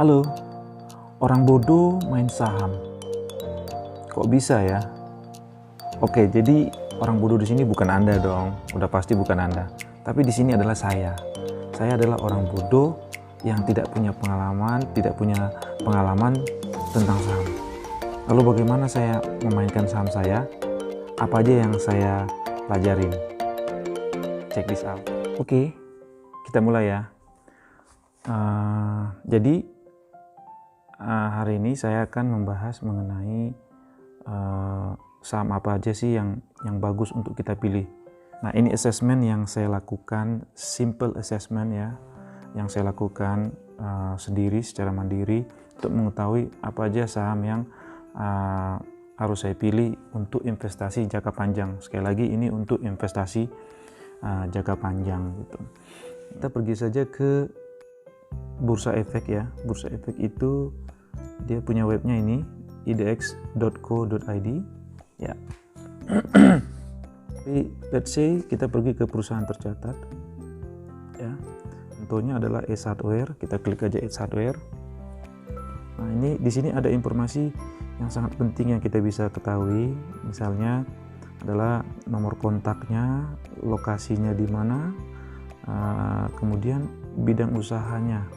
Halo, orang bodoh main saham. Kok bisa ya? Oke, jadi orang bodoh di sini bukan Anda dong. Udah pasti bukan Anda. Tapi di sini adalah saya. Saya adalah orang bodoh yang tidak punya pengalaman tentang saham. Lalu bagaimana saya memainkan saham saya? Apa aja yang saya pelajarin? Check this out. Oke, kita mulai ya. Jadi hari ini saya akan membahas mengenai saham apa aja sih yang bagus untuk kita pilih. Nah, ini assessment yang saya lakukan, simple assessment ya, yang saya lakukan sendiri secara mandiri untuk mengetahui apa aja saham yang harus saya pilih untuk investasi jangka panjang. Sekali lagi ini untuk investasi jangka panjang gitu. Kita pergi saja ke Bursa Efek ya. Bursa Efek itu dia punya webnya ini idx.co.id ya. Tapi let's say kita pergi ke perusahaan tercatat ya. Contohnya adalah Ace Hardware. Kita klik aja Ace Hardware. Nah, ini di sini ada informasi yang sangat penting yang kita bisa ketahui. Misalnya adalah nomor kontaknya, lokasinya di mana, kemudian bidang usahanya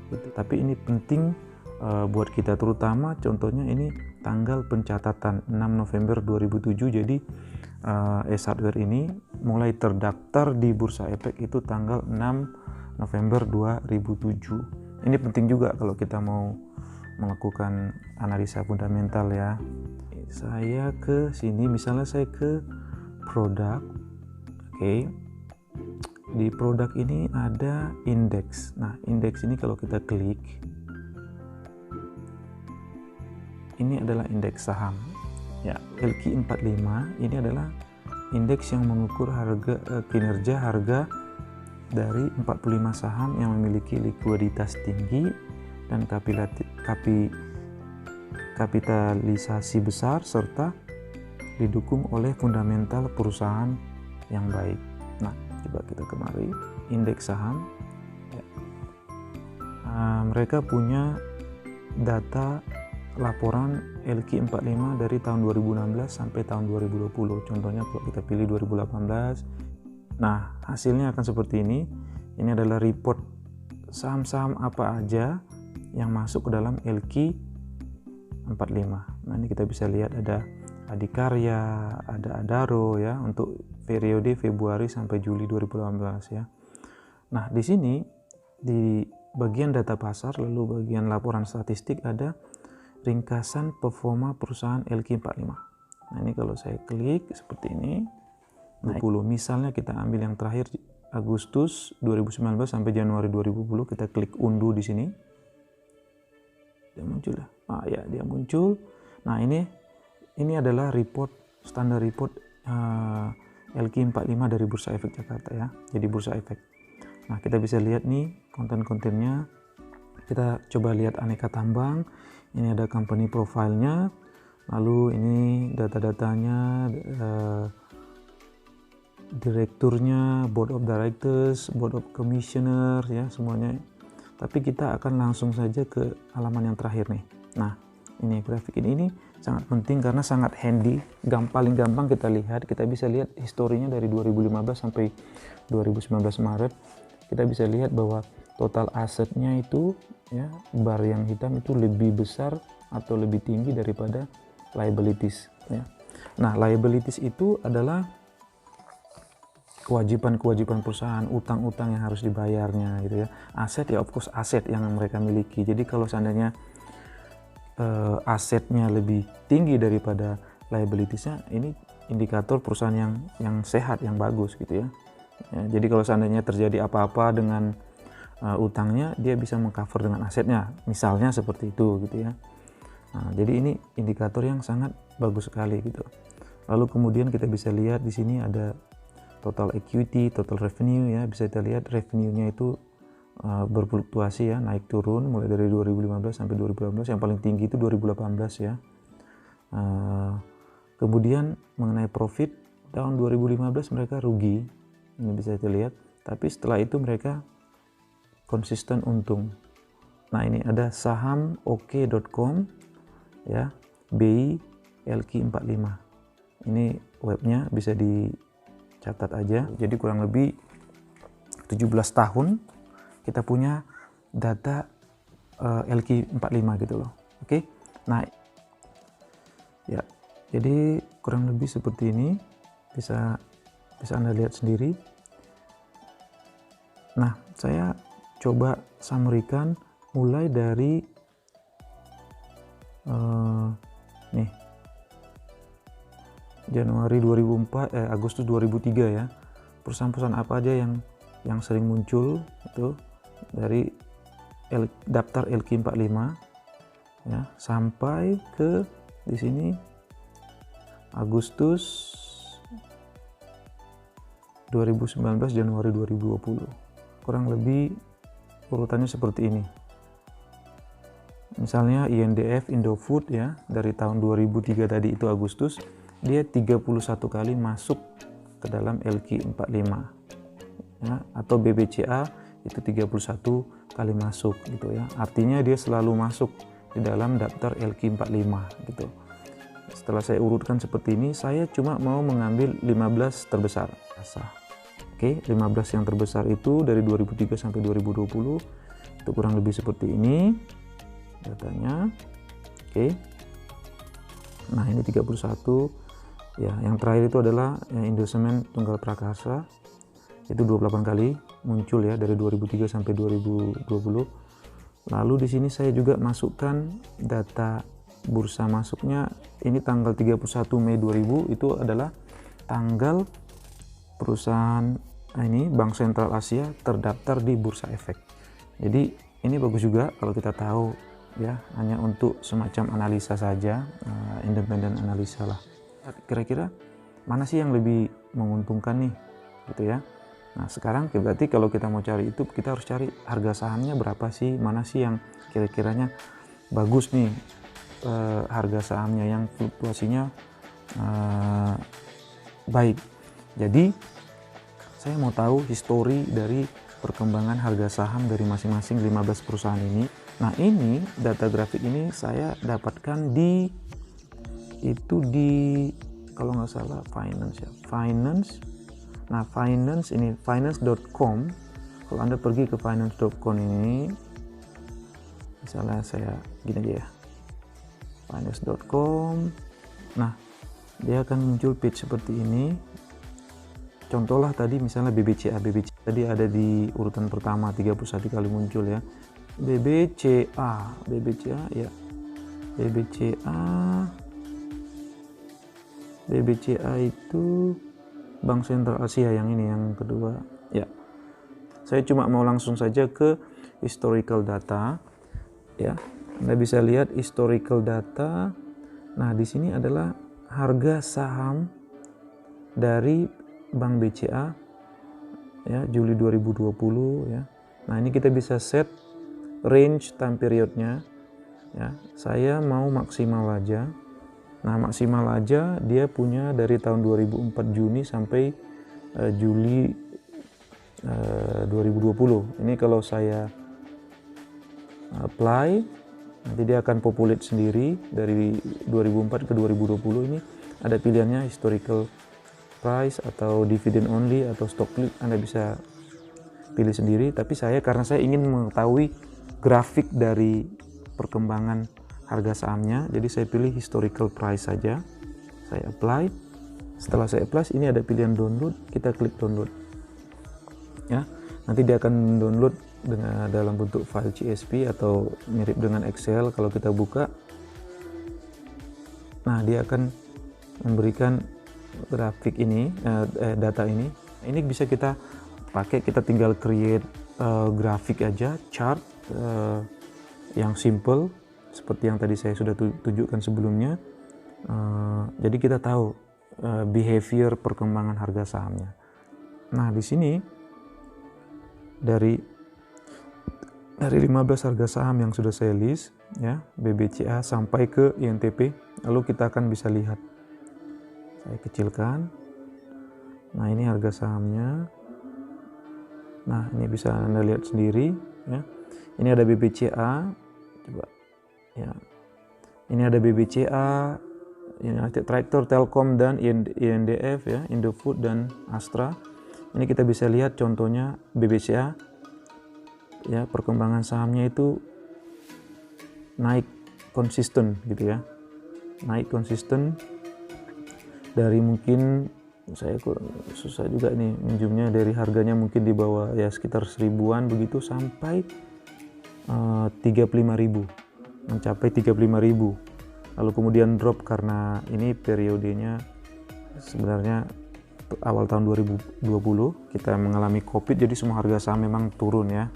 gitu. Tapi ini penting buat kita, terutama contohnya ini tanggal pencatatan 6 November 2007. Jadi Ace Hardware ini mulai terdaftar di Bursa Efek itu tanggal 6 November 2007. Ini penting juga kalau kita mau melakukan analisa fundamental ya. Saya ke sini, misalnya saya ke produk. Oke. Di produk ini ada indeks. Nah, indeks ini kalau kita klik, ini adalah indeks saham. Ya, LQ45 ini adalah indeks yang mengukur kinerja harga dari 45 saham yang memiliki likuiditas tinggi dan kapitalisasi besar serta didukung oleh fundamental perusahaan yang baik. Nah, coba kita kemari indeks saham ya. Mereka punya data laporan LQ45 dari tahun 2016 sampai tahun 2020. Contohnya kalau kita pilih 2018, nah hasilnya akan seperti ini. Ini adalah report saham-saham apa aja yang masuk ke dalam LQ45. Nah, ini kita bisa lihat ada Adikarya, ada Adaro ya, untuk periode Februari sampai Juli 2018 ya. Nah, di sini di bagian data pasar lalu bagian laporan statistik ada ringkasan performa perusahaan LQ45. Nah, ini kalau saya klik seperti ini. Nah, misalnya kita ambil yang terakhir Agustus 2019 sampai Januari 2020, kita klik unduh di sini. Dia muncul ya. Ya, dia muncul. Nah, ini adalah standar report LQ45 dari Bursa Efek Jakarta ya. Jadi Bursa Efek. Nah, kita bisa lihat nih konten-kontennya. Kita coba lihat aneka tambang. Ini ada company profile-nya. Lalu ini data-datanya, direkturnya, board of directors, board of commissioner ya, semuanya. Tapi kita akan langsung saja ke halaman yang terakhir nih. Nah, ini grafik ini sangat penting karena sangat handy, paling gampang kita lihat. Kita bisa lihat historinya dari 2015 sampai 2019 Maret. Kita bisa lihat bahwa total asetnya itu ya, bar yang hitam itu lebih besar atau lebih tinggi daripada liabilities ya. Nah, liabilities itu adalah kewajiban perusahaan, utang-utang yang harus dibayarnya gitu ya. Aset ya of course aset yang mereka miliki. Jadi kalau seandainya asetnya lebih tinggi daripada liabilitiesnya, ini indikator perusahaan yang sehat, yang bagus gitu ya. Jadi kalau seandainya terjadi apa-apa dengan utangnya, dia bisa mengcover dengan asetnya, misalnya seperti itu gitu ya. Nah, jadi ini indikator yang sangat bagus sekali gitu. Lalu kemudian kita bisa lihat di sini ada total equity, total revenue ya. Bisa kita lihat revenue-nya itu berfluktuasi ya, naik turun mulai dari 2015 sampai 2018. Yang paling tinggi itu 2018 ya. Kemudian mengenai profit, tahun 2015 mereka rugi, ini bisa kita lihat. Tapi setelah itu mereka konsisten untung. Nah, ini ada saham oke.com ya, BI LQ45. Ini webnya, bisa dicatat aja. Jadi kurang lebih 17 tahun kita punya data LQ45 gitu loh. Oke. Nah, ya. Jadi kurang lebih seperti ini. Bisa Anda lihat sendiri. Nah, saya coba summary-kan mulai dari nih Januari 2004, Agustus 2003 ya. Perusahaan-perusahaan apa aja yang sering muncul itu dari daftar LQ45 ya, sampai ke di sini Agustus 2019 Januari 2020. Kurang lebih urutannya seperti ini. Misalnya INDF Indofood ya, dari tahun 2003 tadi itu Agustus, dia 31 kali masuk ke dalam LQ45 ya, atau BBCA itu 31 kali masuk gitu ya. Artinya dia selalu masuk di dalam daftar LQ45 gitu. Setelah saya urutkan seperti ini, saya cuma mau mengambil 15 terbesar. Oke, 15 yang terbesar itu dari 2003 sampai 2020 itu kurang lebih seperti ini datanya. Oke. Nah, ini 31 ya. Yang terakhir itu adalah Indosemen Tunggal Prakarsa, itu 28 kali muncul ya dari 2003 sampai 2020. Lalu di sini saya juga masukkan data bursa masuknya. Ini tanggal 31 Mei 2000 itu adalah tanggal perusahaan ini Bank Sentral Asia terdaftar di Bursa Efek. Jadi ini bagus juga kalau kita tahu ya, hanya untuk semacam analisa saja, independen analisa lah. Kira-kira mana sih yang lebih menguntungkan nih gitu ya. Nah, sekarang berarti kalau kita mau cari itu, kita harus cari harga sahamnya berapa sih, mana sih yang kira-kiranya bagus nih harga sahamnya yang fluktuasinya baik. Jadi saya mau tahu histori dari perkembangan harga saham dari masing-masing 15 perusahaan ini. Nah, ini data grafik ini saya dapatkan di kalau nggak salah Finance ya. Nah, ini finance.com. Kalau Anda pergi ke finance.com ini, misalnya saya gini aja ya, finance.com. Nah, dia akan muncul page seperti ini. Contohlah tadi misalnya BBCA tadi ada di urutan pertama, 31 kali muncul ya. BBCA ya. BBCA itu Bank Sentral Asia, yang ini yang kedua ya. Saya cuma mau langsung saja ke historical data ya. Anda bisa lihat historical data. Nah, di sini adalah harga saham dari Bank BCA ya, Juli 2020 ya. Nah, ini kita bisa set range time periodnya ya. Saya mau maksimal aja. Nah, maksimal aja dia punya dari tahun 2004 Juni sampai Juli 2020. Ini kalau saya apply, nanti dia akan populate sendiri dari 2004 ke 2020. Ini ada pilihannya historical price atau dividend only atau stock split, Anda bisa pilih sendiri. Tapi karena saya ingin mengetahui grafik dari perkembangan harga sahamnya, jadi saya pilih historical price saja. Saya apply. Setelah saya apply, ini ada pilihan download, kita klik download ya. Nanti dia akan download dalam bentuk file CSV atau mirip dengan Excel. Kalau kita buka, nah dia akan memberikan grafik ini, data ini bisa kita pakai. Kita tinggal create grafik aja, chart yang simple seperti yang tadi saya sudah tunjukkan sebelumnya. Jadi kita tahu behavior perkembangan harga sahamnya. Nah, di sini dari 15 harga saham yang sudah saya list ya, BBCA sampai ke INTP, lalu kita akan bisa lihat. Saya kecilkan. Nah, ini harga sahamnya. Nah, ini bisa Anda lihat sendiri ya. Ini ada BBCA, coba ya. Ini ada BBCA, United Tractor, Telkom, dan INDF ya, Indofood dan Astra. Ini kita bisa lihat contohnya BBCA ya, perkembangan sahamnya itu naik konsisten gitu ya. Naik konsisten dari, mungkin saya susah juga nih minjumnya, dari harganya mungkin di bawah ya sekitar 1000-an begitu sampai 35.000, mencapai 35.000. Lalu kemudian drop karena ini periodenya sebenarnya awal tahun 2020 kita mengalami Covid, jadi semua harga saham memang turun ya.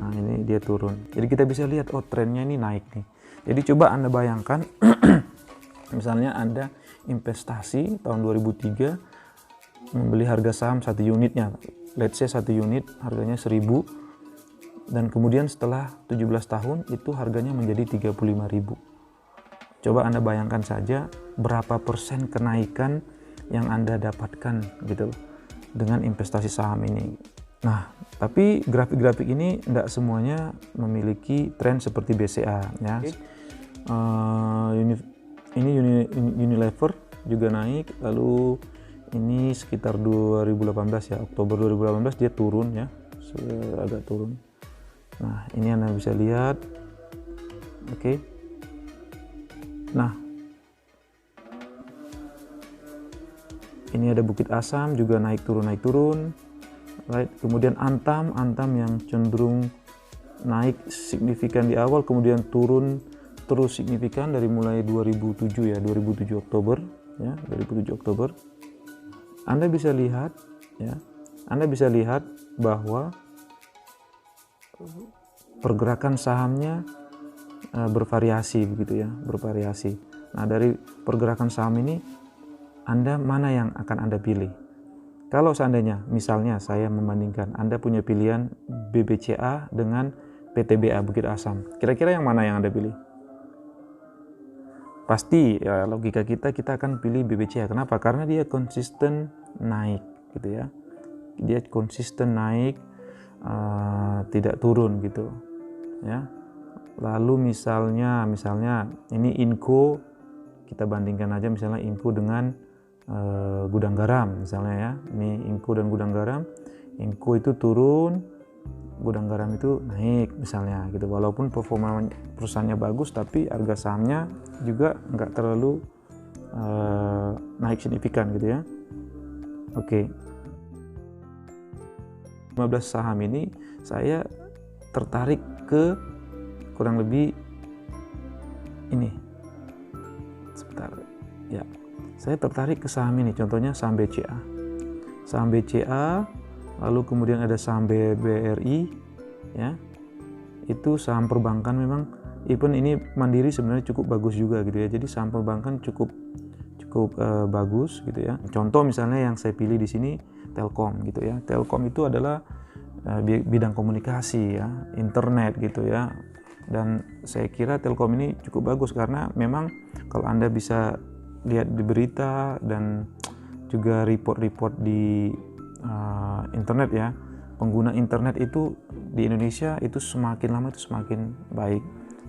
Nah, ini dia turun. Jadi kita bisa lihat oh trennya ini naik nih. Jadi coba Anda bayangkan misalnya Anda investasi tahun 2003 membeli harga saham 1 unitnya, let's say 1 unit harganya 1000, dan kemudian setelah 17 tahun itu harganya menjadi 35.000. Coba Anda bayangkan saja berapa persen kenaikan yang Anda dapatkan gitu dengan investasi saham ini. Nah, tapi grafik-grafik ini tidak semuanya memiliki tren seperti BCA ya. Ini Unilever juga naik, lalu ini sekitar 2018 ya, Oktober 2018 dia turun ya, agak turun. Nah, ini Anda bisa lihat. Oke. Nah, ini ada Bukit Asam juga naik turun. Right. Kemudian Antam yang cenderung naik signifikan di awal, kemudian turun terus signifikan dari mulai 2007 ya, 2007 Oktober ya, 2007 Oktober. Anda bisa lihat ya, Anda bisa lihat bahwa pergerakan sahamnya bervariasi begitu ya, bervariasi. Nah, dari pergerakan saham ini Anda mana yang akan Anda pilih? Kalau seandainya misalnya saya membandingkan, Anda punya pilihan BBCA dengan PTBA Bukit Asam, kira-kira yang mana yang Anda pilih? Pasti ya, logika kita akan pilih BBCA. Kenapa? Karena dia konsisten naik gitu ya, dia konsisten naik, tidak turun gitu ya. Lalu misalnya ini Inco, kita bandingkan aja misalnya Inco dengan Gudang Garam misalnya ya. Ini Inco dan Gudang Garam, Inco itu turun, Gudang Garam itu naik misalnya gitu. Walaupun performa perusahaannya bagus, tapi harga sahamnya juga nggak terlalu naik signifikan gitu ya. Oke. 15 saham ini saya tertarik ke kurang lebih ini. Sebentar ya. Saya tertarik ke saham ini, contohnya saham BCA. Saham BCA, lalu kemudian ada saham BRI ya. Itu saham perbankan memang, even ini Mandiri sebenarnya cukup bagus juga gitu ya. Jadi saham perbankan cukup bagus gitu ya. Contoh misalnya yang saya pilih di sini Telkom gitu ya. Telkom itu adalah bidang komunikasi ya, internet gitu ya. Dan saya kira Telkom ini cukup bagus karena memang kalau Anda bisa lihat di berita dan juga report-report di internet ya, pengguna internet itu di Indonesia itu semakin lama itu semakin baik,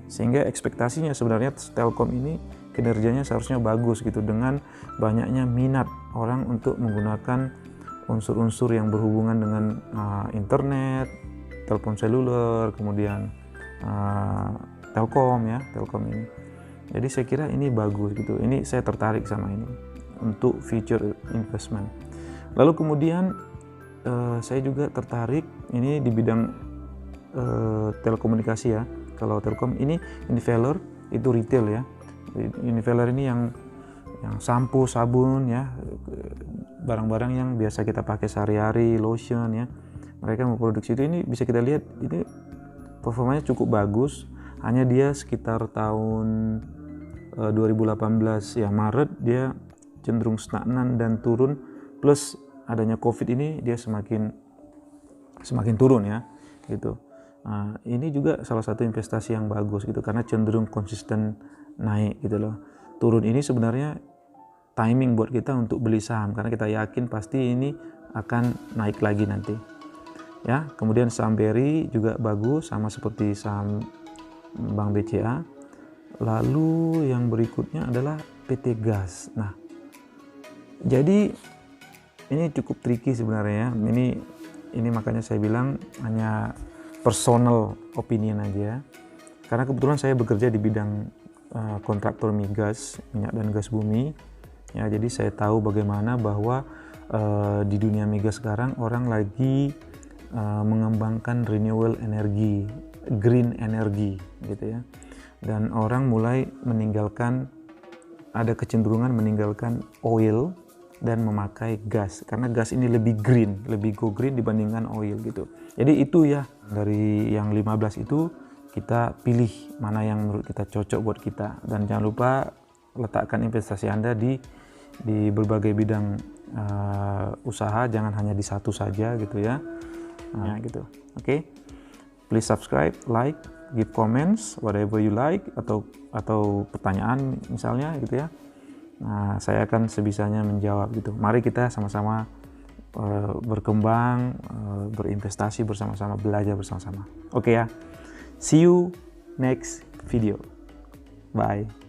sehingga ekspektasinya sebenarnya Telkom ini kinerjanya seharusnya bagus gitu, dengan banyaknya minat orang untuk menggunakan unsur-unsur yang berhubungan dengan internet, telepon seluler, kemudian Telkom ya, Telkom ini. Jadi saya kira ini bagus gitu. Ini saya tertarik sama ini untuk future investment. Lalu kemudian saya juga tertarik ini di bidang telekomunikasi ya. Kalau Telkom ini Univeller itu retail ya. Univeller ini yang sampo, sabun ya, barang-barang yang biasa kita pakai sehari-hari, lotion ya. Mereka memproduksi itu, ini bisa kita lihat ini performanya cukup bagus. Hanya dia sekitar tahun 2018 ya, Maret dia cenderung stagnan dan turun, plus adanya Covid ini dia semakin turun ya gitu. Nah, ini juga salah satu investasi yang bagus gitu karena cenderung konsisten naik gitu loh. Turun ini sebenarnya timing buat kita untuk beli saham karena kita yakin pasti ini akan naik lagi nanti. ya. Kemudian saham BRI juga bagus, sama seperti saham Bank BCA. Lalu yang berikutnya adalah PT Gas. Nah, jadi ini cukup tricky sebenarnya. Ini makanya saya bilang hanya personal opinion aja. Karena kebetulan saya bekerja di bidang kontraktor migas, minyak dan gas bumi. Ya, jadi saya tahu bagaimana bahwa di dunia migas sekarang orang lagi mengembangkan renewable energy, green energy gitu ya. Dan orang mulai ada kecenderungan meninggalkan oil dan memakai gas, karena gas ini lebih green, lebih go green dibandingkan oil gitu. Jadi itu ya, dari yang 15 itu kita pilih mana yang menurut kita cocok buat kita. Dan jangan lupa letakkan investasi Anda di berbagai bidang usaha, jangan hanya di satu saja gitu ya. Nah, gitu. Oke. Please subscribe, like, give comments whatever you like, atau pertanyaan misalnya gitu ya. Nah, saya akan sebisanya menjawab gitu. Mari kita sama-sama berkembang, berinvestasi bersama-sama, belajar bersama-sama. Oke ya. See you next video. Bye.